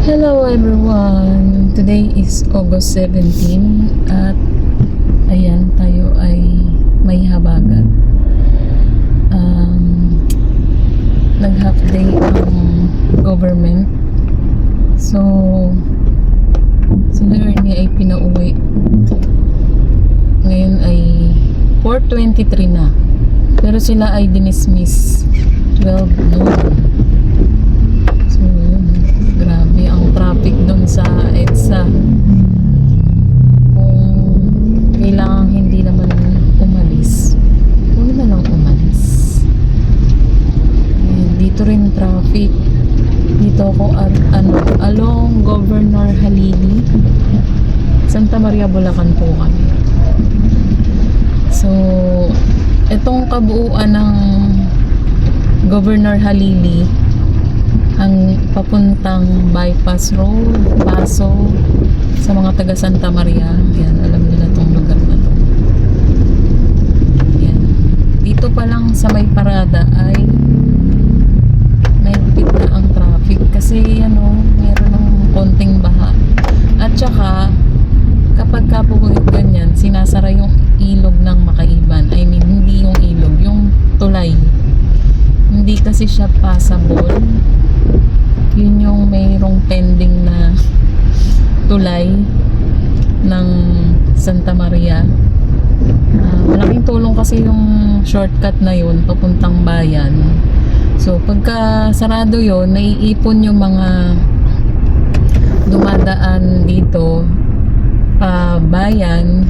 Hello everyone! Today is August 17 at ayan, tayo ay may habagat. Nag-half day ang government. So, si Ernie ay pinauwi. Ngayon ay 4:23 na. Pero sila ay dinismiss 12 noon. So, yun. Grabe ang traffic doon sa EDSA. Kung kailangan hindi naman umalis, huwag na lang umalis. Dito rin traffic. Dito ako along Governor Halili, Santa Maria, Bulacan po kami. So, itong kabuuan ng Governor Halili, ang papuntang bypass road, Paso, sa mga taga Santa Maria. Yan, alam nila itong lugar na to. Yan. Dito pa lang sa may parada ay mahigpit na ang traffic kasi meron ng konting baha. At saka, kapag kapugulit ganyan, sinasara yung ilog ng Makaiban. I mean, hindi yung ilog, yung tulay. Hindi kasi siya passable. Yun yung mayroong pending na tulay ng Santa Maria. Malaking tulong kasi yung shortcut na yun papuntang bayan. So pagka sarado yun, naiipon yung mga dumadaan dito bayan.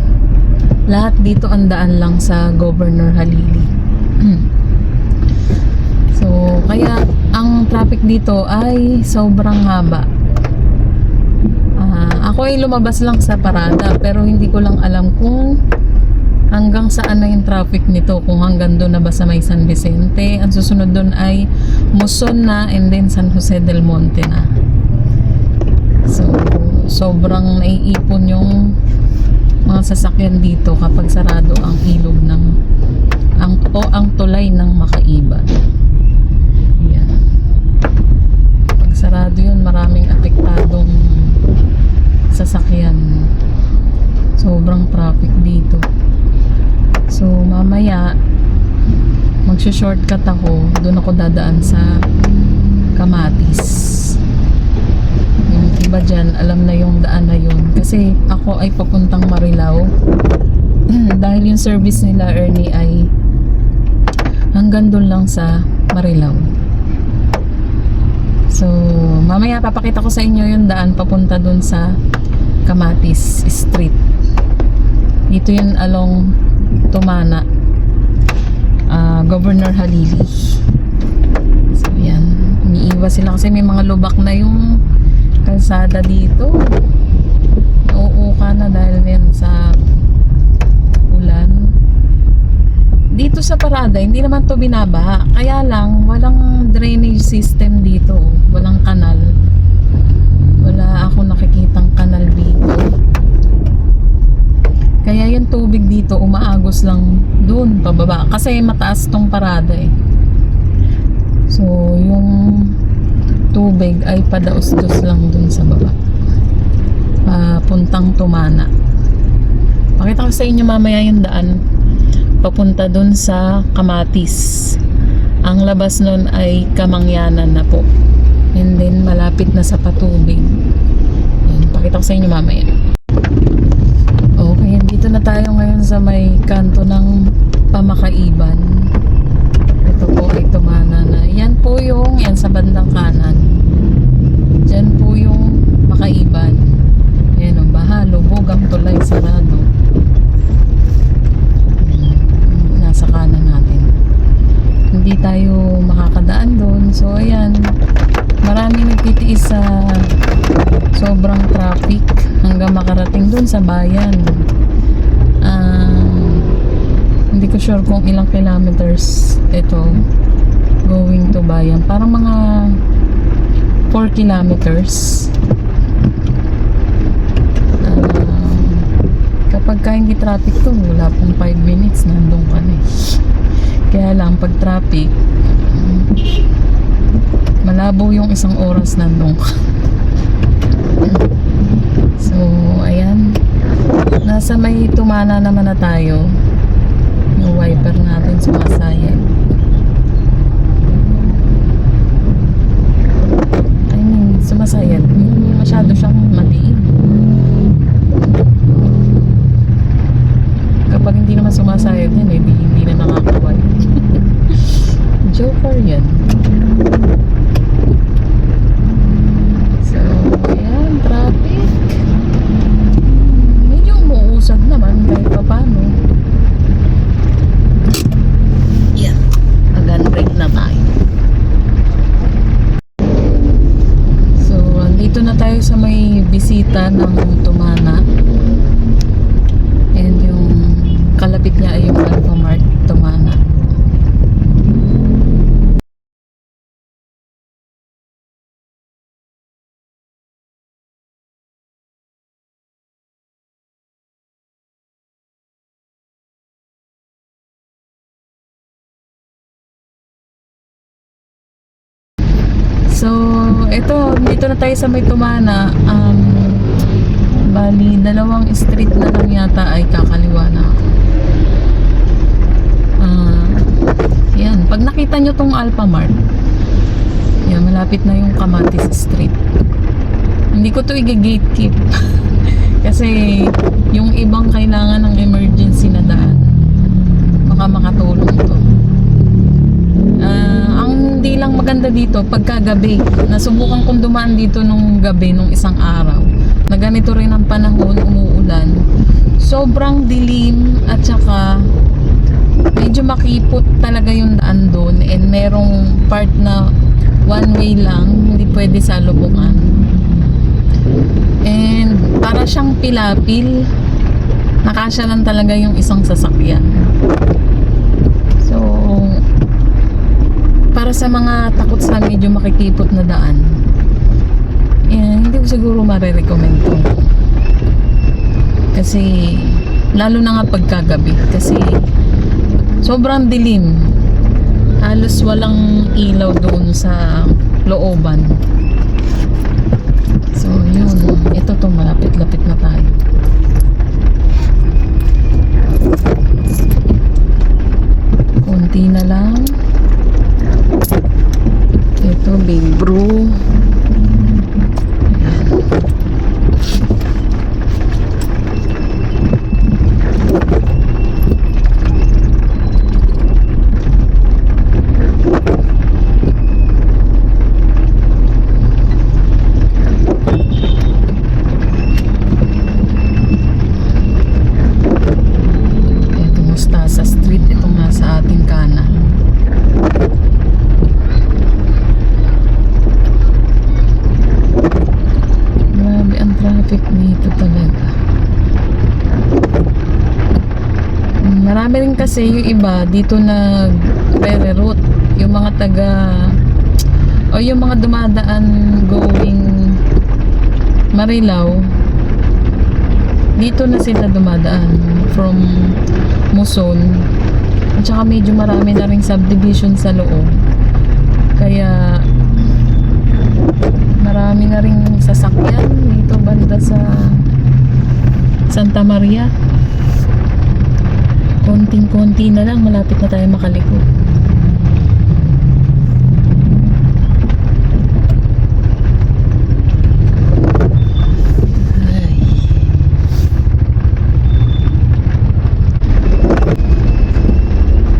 Lahat dito ang daan lang sa Governor Halili. So kaya ang traffic dito ay sobrang haba. Ako ay lumabas lang sa parada pero hindi ko lang alam kung hanggang saan na yung traffic nito, kung hanggang doon na ba sa may San Vicente. Ang susunod doon ay Muson na, and then San Jose del Monte na. So sobrang naiipon yung mga sasakyan dito kapag sarado ang ilog ng ang tulay ng Makaiban. Sarado yun, maraming apektadong sasakyan. Sobrang traffic dito. So mamaya magsho-shortcut ako, doon ako dadaan sa Kamatis. Yung iba dyan alam na yung daan na yun kasi ako ay papuntang Marilao. Dahil yung service nila Ernie ay hanggang doon lang sa Marilao. So, mamaya papakita ko sa inyo yung daan papunta dun sa Kamatis Street. Dito yun along Tumana, Governor Halili. So, yan. Umiiwas sila kasi may mga lubak na yung kalsada dito. Nauuka na dahil yan sa ulan. Dito sa parada, hindi naman to binabaha. Kaya lang, walang drainage system dito. Walang kanal. Wala ako nakikitang kanal dito. Kaya yung tubig dito, umaagos lang doon, pababa. Kasi mataas tong parada eh. So, yung tubig ay padaos-dos lang doon sa baba. Puntang Tumana. Pakita ko sa inyo mamaya yung daan papunta dun sa Kamatis. Ang labas nun ay Kamangyanan na po. And then malapit na sa Patubig. Yan, pakita ko sa inyo mamaya. Okay, dito na tayo ngayon sa may kanto ng Pamakaiban. Ito po ay Tumana na. Yan po yung, yan sa bandang kanan. Yan po yung Makaiban. Yan ang baha, lubog ang tulay, sarado. Sa kanan natin. Hindi tayo makakadaan doon. So ayan, maraming nagtitiis sa sobrang traffic hanggang makarating doon sa bayan. Hindi ko sure kung ilang kilometers ito going to bayan. Parang mga 4 kilometers. Kapag hindi traffic to, wala pong 5 minutes nandun ka na eh. Kaya lang pag traffic, malabo yung isang oras nandun ka. Nasa may tumana naman na tayo. Yung wiper natin sumasayad. I mean, sumasayad. Masyado siyang maliit. Kapag hindi naman sumasayad yan, hindi na nakakaway. Joker yan. So, ayan, traffic. Medyo umuusad naman kahit pa paano. Yan. Mag-unbrake na tayo. So, andito na tayo sa may bisita ng Tumana. And yung kalapit niya ay yung Alphamart Tumana. So, dito na tayo sa may Tumana. Bali, dalawang street na lang yata ay kakaliwa na ako. Yan, pag nakita nyo tong Alphamart, yan, malapit na yung Kamatis Street. Hindi ko to i-gatekeep. Kasi, yung ibang kailangan ng emergency na daan, baka makatulong to. Ang hindi lang maganda dito pagkagabi. Nasubukan kong dumaan dito nung gabi, nung isang araw. Na ganito rin ang panahon, umuulan. Sobrang dilim at saka medyo makipot talaga yung daan doon. And merong part na one way lang, hindi pwede sa lubungan. And para siyang pilapil. Nakasya lang talaga yung isang sasakyan. So, para sa mga takot sa medyo makikipot na daan, hindi ko siguro marirecommend to. Kasi lalo na nga pagkagabi, kasi sobrang dilim, halos walang ilaw doon sa looban. So yun, ito to, malapit-lapit na tayo. Konti na lang. Ito, Big Bro. Ito, Mustasa Street. Itong nasa ating kanan. Traffic dito talaga. Marami rin kasi yung iba dito nag-reroute. Yung mga yung mga dumadaan going Marilao, dito na sila dumadaan from Muson. At saka medyo marami na rin subdivision sa loob. Kaya marami na rin sasakyan dito banda sa Santa Maria. Konting-konti na lang, malapit na tayo makaliko.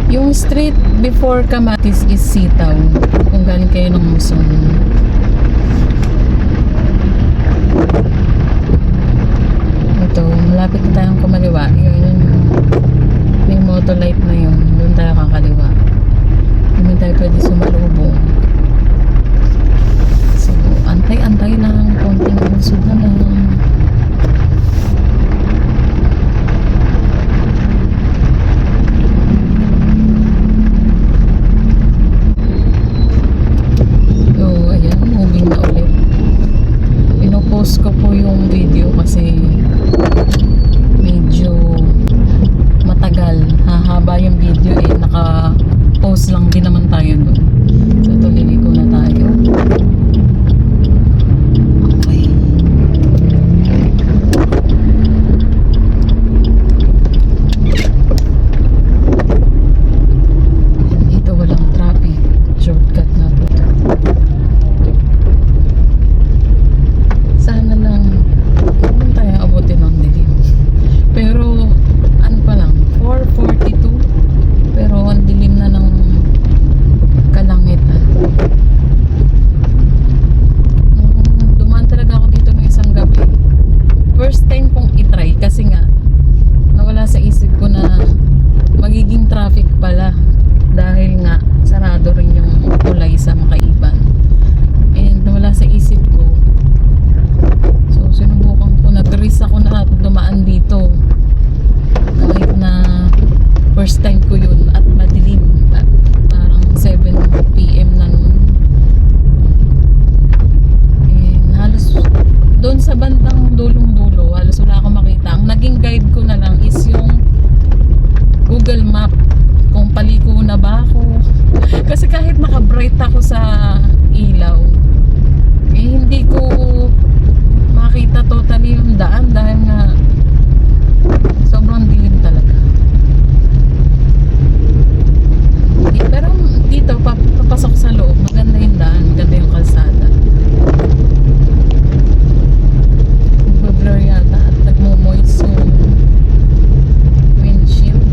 Yung street before Kamatis is Sitaw, kung galing kayo ng Muson. Ito, malapit na tayong kumaliwa. Yung motolight na yun, doon tayo kakaliwa. Hindi tayo pwede sumalubong. So, antay-antay lang, konting usod na lang. Pinopost ko po yung video kasi medyo matagal, hahaba yung video naka-post lang din naman tayo doon. So ito, liliko na tayo. Okay. nakita ko sa ilaw, eh hindi ko makita totally yung daan dahil nga sobrang dilim talaga. Pero dito, papasok sa loob, maganda yung daan, maganda yung kalsada. Nagbe-blur yata at nagmo-moist yung windshield.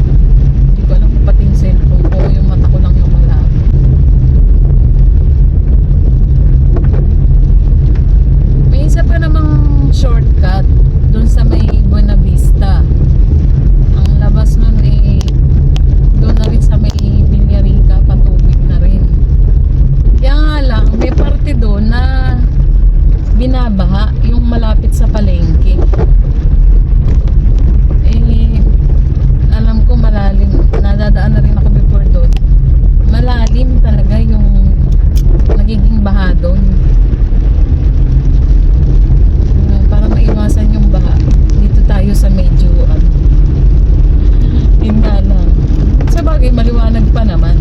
Hindi ko alam kung pati yung cellphone ko o yung mata ko lang yung malabo. May isa pa namang shortcut dun sa may Buena Vista. Ang labas nun eh doon na rin sa may Villarica, patubig na rin. Kaya nga lang, may parte doon na binabaha, yung malapit sa palengke. Eh, alam ko malalim, nadadaan na rin ako before doon. Malalim talaga yung nagiging baha doon. Para maiwasan yung baha, dito tayo sa medyo yun nga lang. Sa bagay, maliwanag pa naman.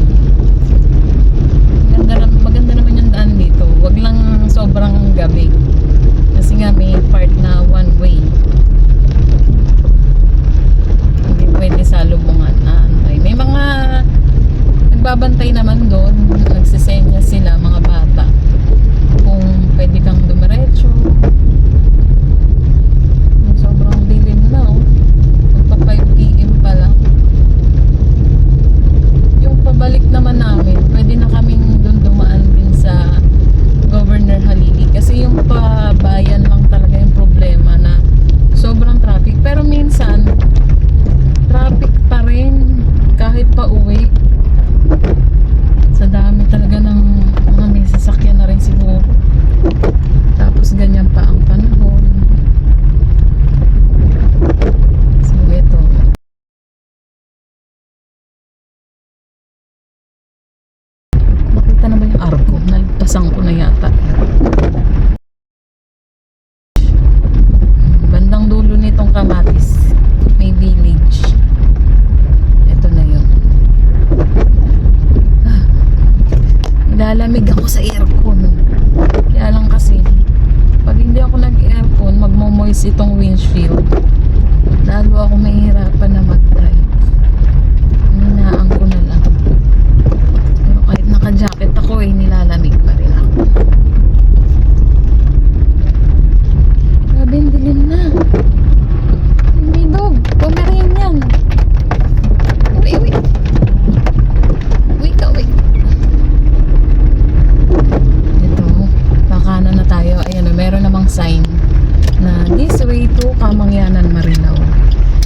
Maganda naman yung daan dito. Wag lang sobrang gabi. Kasi nga may part na one way. Hindi pwede salubungan. May mga nagbabantay naman doon. Nagsisenya sila, mga bata. Kung pwede kang dumiretso. Sobrang dilim na magpa 5 PM pa lang. Yung pabalik naman namin, pwede na kaming doon dumaan din sa Governor Halili. Kasi yung pabayan lang talaga yung problema na sobrang traffic. Pero minsan, traffic pa rin kahit pa uwi. Sa dami talaga ng mga may sasakyan na rin siguro. Tapos ganyan pa ang panahon. So ito. Nakita na ba yung arko? Nalagpasan ko na yata. Bandang dulo nitong Kamatis, may village. Ito na yun. Nilalamig ako sa aircon. Kaya lang kasi, pag hindi ako nag-aircon, magmo-moist itong windshield. Lalo ako mahihirapan na mag-drive. Hinaan ko na lang. Pero kahit naka-jacket ako nilalamig pa rin ako. Grabe, dilim na. Hindi dog. Pumerin yan. Uy. Uy ka. Ito. Kakanan na tayo. Ayan, meron namang sign na this way to Kamangyanan, Marilao.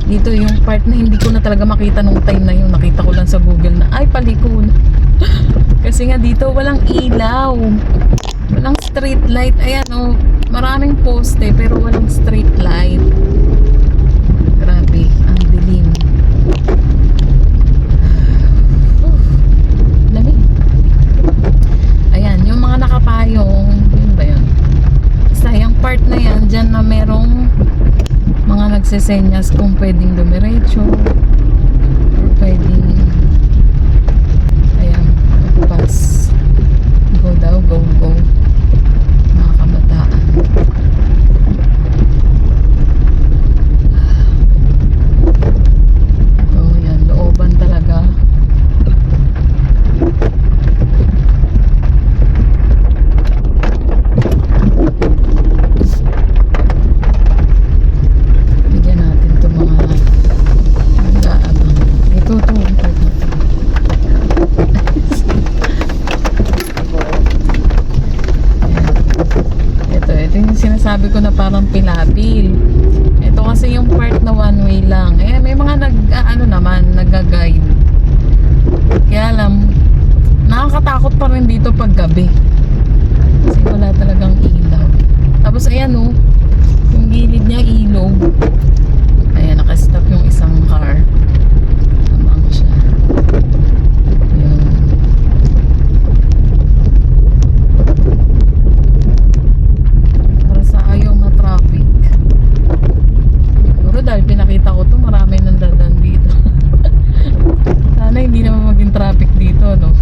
Dito yung part na hindi ko na talaga makita nung time na yun. Nakita ko lang sa Google na ay paliko na. Kasi nga dito walang ilaw. Walang street light. Ayan maraming poste pero walang street light. Grabe, ang dilim. Lamig. Ayan, yung mga nakapayong, yun ba yun? Basta yung part na yan, dyan na merong mga nagsisenyas kung pwedeng dumiretso or pwedeng ayan, pass, go daw, go mga kabataan. Ito, yan, looban talaga. Sabi ko na parang pilapil. Ito kasi yung part na one way lang. May mga nag-guide. Kaya lang, nakakatakot pa rin dito pag gabi. Kasi wala talagang ilaw. Tapos ayan yung gilid niya ilog. Ayan, nakastop yung isang car. Tamang siya. Ayan. Dahil pinakita ko to, marami nang dadan dito. Sana hindi naman maging traffic dito, no?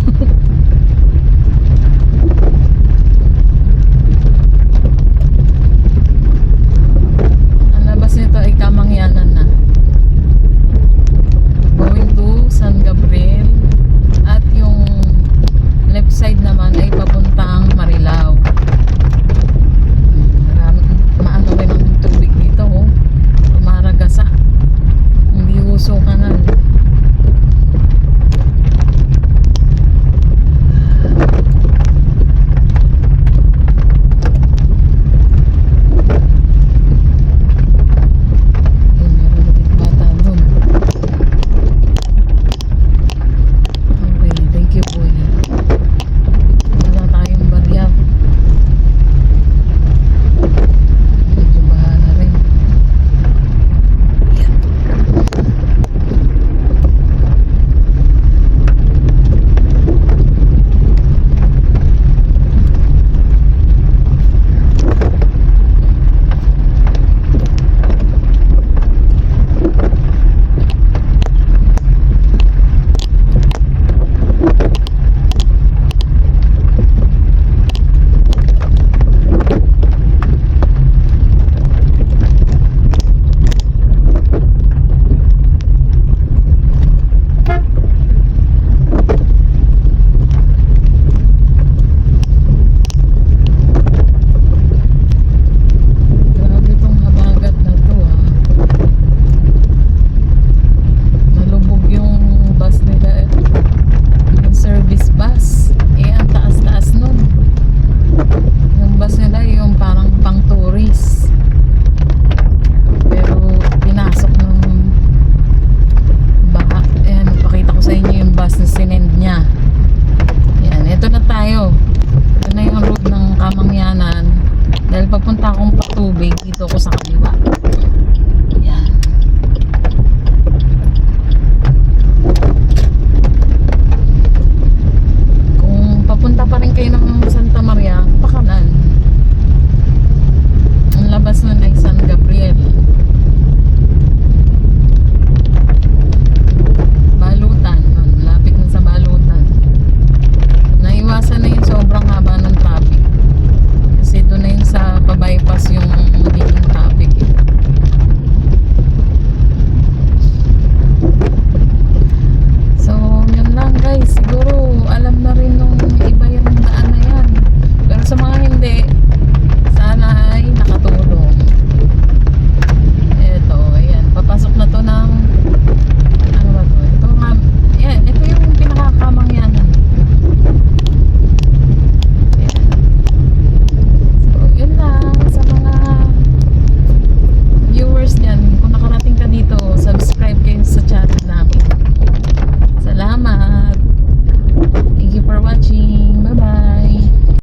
pumunta akong patubig dito ko sa kaliwa.